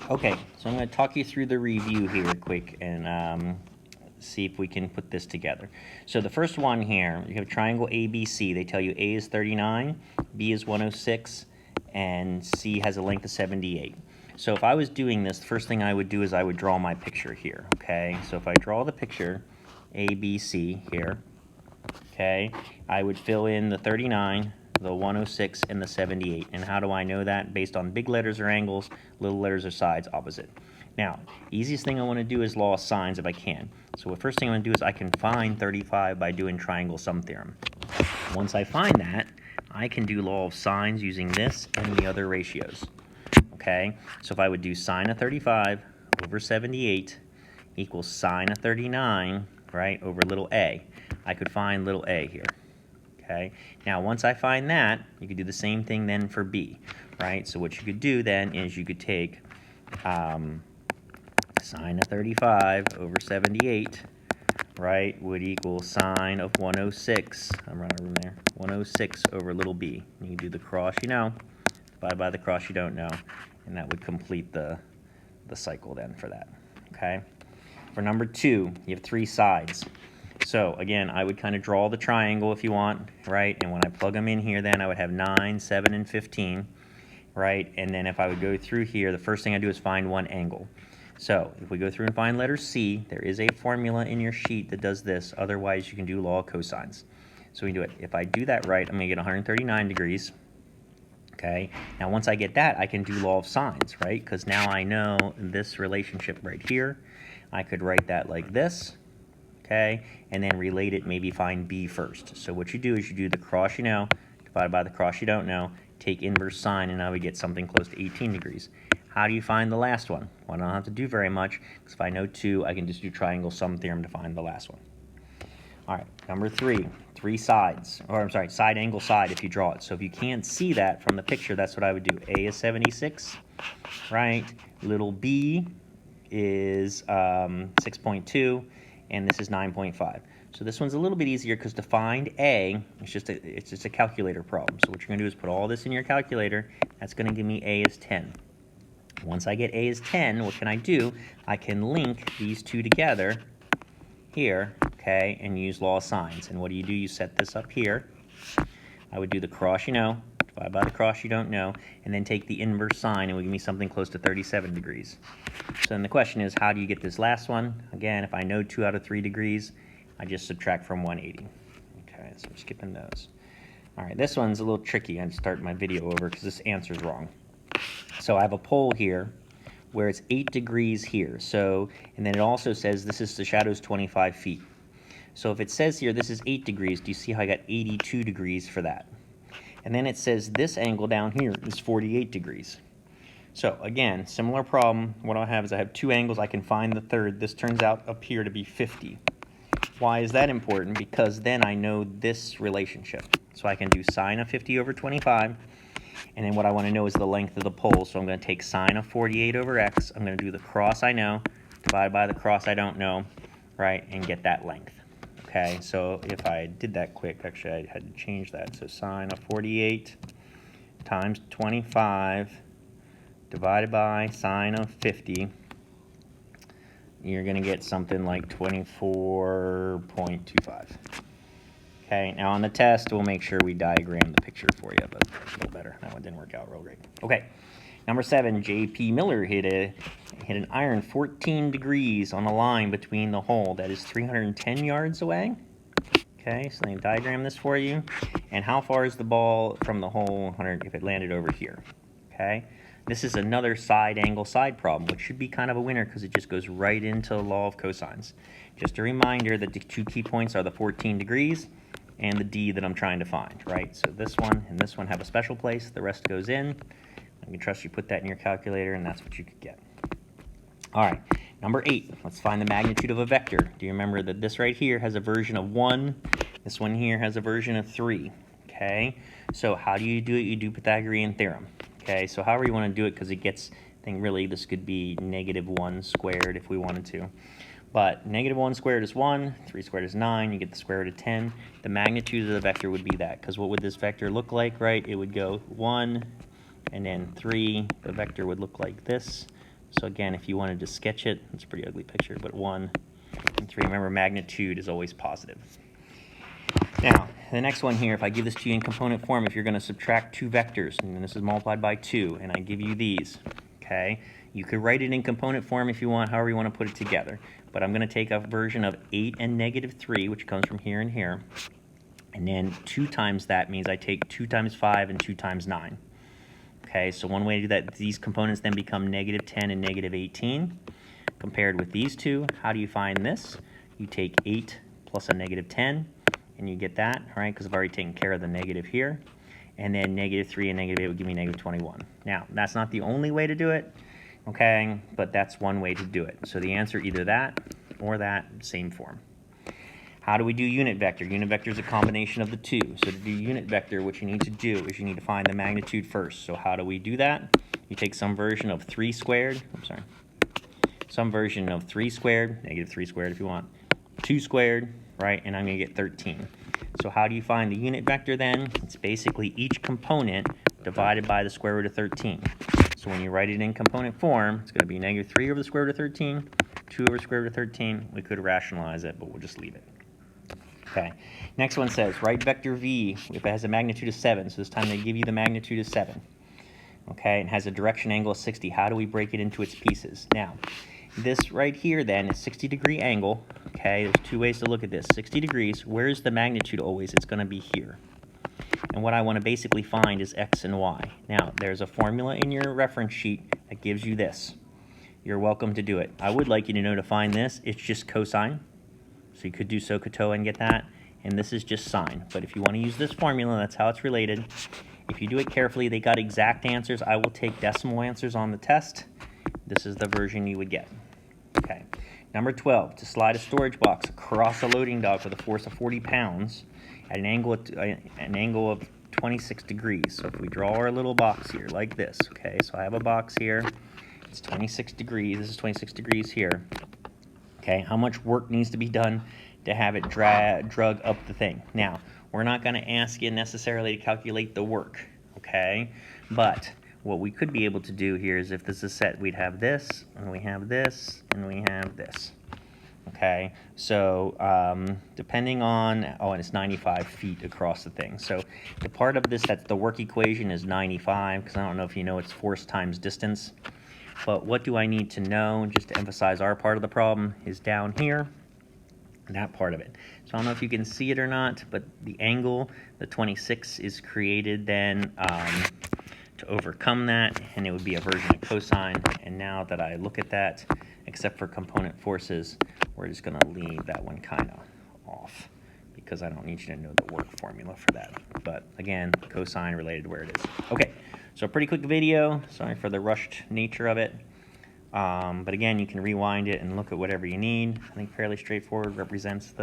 Okay, so I'm going to talk you through the review here quick and see if we can put this together. So the first one here, you have triangle ABC. They tell you A is 39, B is 106, and C has a length of 78. So if I was doing this, the first thing I would do is I would draw my picture here, okay? So if I draw the picture, ABC here, okay, I would fill in the 39, the 106, and the 78. And how do I know that? Based on big letters or angles, little letters or sides opposite. Now, easiest thing I want to do is law of sines if I can. So the first thing I'm going to do is I can find 35 by doing triangle sum theorem. Once I find that, I can do law of sines using this and the other ratios. Okay, so if I would do sine of 35 over 78 equals sine of 39, right, over little a, I could find little a here. Okay, now once I find that, you could do the same thing then for b, right? So what you could do then is you could take sine of 35 over 78, right, would equal sine of 106, I'm running room there, 106 over little b. You can do the cross you know, divide by the cross you don't know, and that would complete the cycle then for that, okay? For number 2, you have 3 sides. So again, I would kind of draw the triangle if you want, right? And when I plug them in here, then I would have 9, 7, and 15, right? And then if I would go through here, the first thing I do is find one angle. So if we go through and find letter C, there is a formula in your sheet that does this. Otherwise, you can do law of cosines. So we do it. If I do that right, I'm going to get 139 degrees. Okay, now once I get that, I can do law of sines, right? Because now I know this relationship right here. I could write that like this, okay, and then relate it, maybe find b first. So what you do is you do the cross you know, divided by the cross you don't know, take inverse sine, and now we get something close to 18 degrees. How do you find the last one? Well, I don't have to do very much, because if I know 2, I can just do triangle sum theorem to find the last one. All right, number 3, 3 sides, or I'm sorry, side angle side if you draw it. So if you can't see that from the picture, that's what I would do. A is 76, right? Little b is 6.2, and this is 9.5. So this one's a little bit easier because to find A, it's just a calculator problem. So what you're going to do is put all this in your calculator. That's going to give me A is 10. Once I get A is 10, what can I do? I can link these two together here, okay, and use law of sines. And what do? You set this up here. I would do the cross you know, divide by the cross you don't know, and then take the inverse sine, and it would give me something close to 37 degrees. So then the question is, how do you get this last one? Again, if I know 2 out of 3 degrees, I just subtract from 180. Okay, so I'm skipping those. All right, this one's a little tricky. I'm starting my video over because this answer's wrong. So I have a pole here where it's 8 degrees here. So, and then it also says this is the shadow's 25 feet. So if it says here this is 8 degrees, do you see how I got 82 degrees for that? And then it says this angle down here is 48 degrees. So again, similar problem. What I'll have is I have 2 angles. I can find the third. This turns out up here to be 50. Why is that important? Because then I know this relationship. So I can do sine of 50 over 25. And then what I want to know is the length of the pole. So I'm going to take sine of 48 over x. I'm going to do the cross I know, divide by the cross I don't know, right, and get that length. Okay, so if I did that quick, actually I had to change that. So sine of 48 times 25 divided by sine of 50, you're going to get something like 24.25. Okay, now on the test, we'll make sure we diagram the picture for you, but a little better. That one didn't work out real great. Okay, number 7, J.P. Miller hit an iron 14 degrees on a line between the hole that is 310 yards away. Okay, so let me diagram this for you. And how far is the ball from the hole if it landed over here? Okay, this is another side angle side problem, which should be kind of a winner because it just goes right into the law of cosines. Just a reminder that the 2 key points are the 14 degrees and the D that I'm trying to find, right? So this one and this one have a special place. The rest goes in. I can trust you put that in your calculator, and that's what you could get. All right, number 8, let's find the magnitude of a vector. Do you remember that this right here has a version of 1, this one here has a version of 3, okay? So how do you do it? You do Pythagorean theorem, okay? So however you want to do it, because it gets, I think really this could be -1 squared if we wanted to. But -1 squared is 1, 3 squared is 9, you get the square root of 10. The magnitude of the vector would be that, because what would this vector look like, right? It would go 1, and then 3. The vector would look like this. So again, if you wanted to sketch it, it's a pretty ugly picture, but 1 and 3. Remember, magnitude is always positive. Now, the next one here, if I give this to you in component form, if you're going to subtract 2 vectors, and this is multiplied by 2, and I give you these, okay? You could write it in component form if you want, however you want to put it together. But I'm going to take a version of 8 and negative 3, which comes from here and here. And then 2 times that means I take 2 times 5 and 2 times 9. Okay, so one way to do that, these components then become negative 10 and negative 18. Compared with these two, how do you find this? You take 8 plus a negative 10, and you get that, right? Because I've already taken care of the negative here. And then negative 3 and negative 8 would give me negative 21. Now, that's not the only way to do it, okay? But that's one way to do it. So the answer, either that or that, same form. How do we do unit vector? Unit vector is a combination of the two. So to do unit vector, what you need to do is you need to find the magnitude first. So how do we do that? You take some version of 3 squared, some version of 3 squared, negative 3 squared if you want, 2 squared, right? And I'm going to get 13. So how do you find the unit vector then? It's basically each component divided by the square root of 13. So when you write it in component form, it's going to be negative 3 over the square root of 13, 2 over the square root of 13. We could rationalize it, but we'll just leave it. Okay, next one says, write vector v if it has a magnitude of 7. So this time they give you the magnitude of 7. Okay, and has a direction angle of 60. How do we break it into its pieces? Now, this right here then is 60-degree angle. Okay, there's 2 ways to look at this. 60 degrees, where's the magnitude always? It's going to be here. And what I want to basically find is x and y. Now, there's a formula in your reference sheet that gives you this. You're welcome to do it. I would like you to know to find this. It's just cosine. So you could do SOHCAHTOA and get that, and this is just sine. But if you want to use this formula, that's how it's related. If you do it carefully, they got exact answers. I will take decimal answers on the test. This is the version you would get. Okay. Number 12, to slide a storage box across a loading dock with a force of 40 pounds at an angle of 26 degrees. So if we draw our little box here like this, okay, so I have a box here. It's 26 degrees. This is 26 degrees here. Okay, how much work needs to be done to have it drug up the thing? Now, we're not going to ask you necessarily to calculate the work, okay? But what we could be able to do here is if this is set, we'd have this, and we have this, and we have this. Okay, so depending on, and it's 95 feet across the thing. So the part of this that's the work equation is 95, because I don't know if you know it's force times distance. But what do I need to know, just to emphasize our part of the problem, is down here, that part of it. So I don't know if you can see it or not, but the angle, the 26, is created then to overcome that, and it would be a version of cosine. And now that I look at that, except for component forces, we're just going to leave that one kind of off, because I don't need you to know the work formula for that. But again, cosine related to where it is. Okay. So a pretty quick video, sorry for the rushed nature of it, but again, you can rewind it and look at whatever you need. I think fairly straightforward, represents the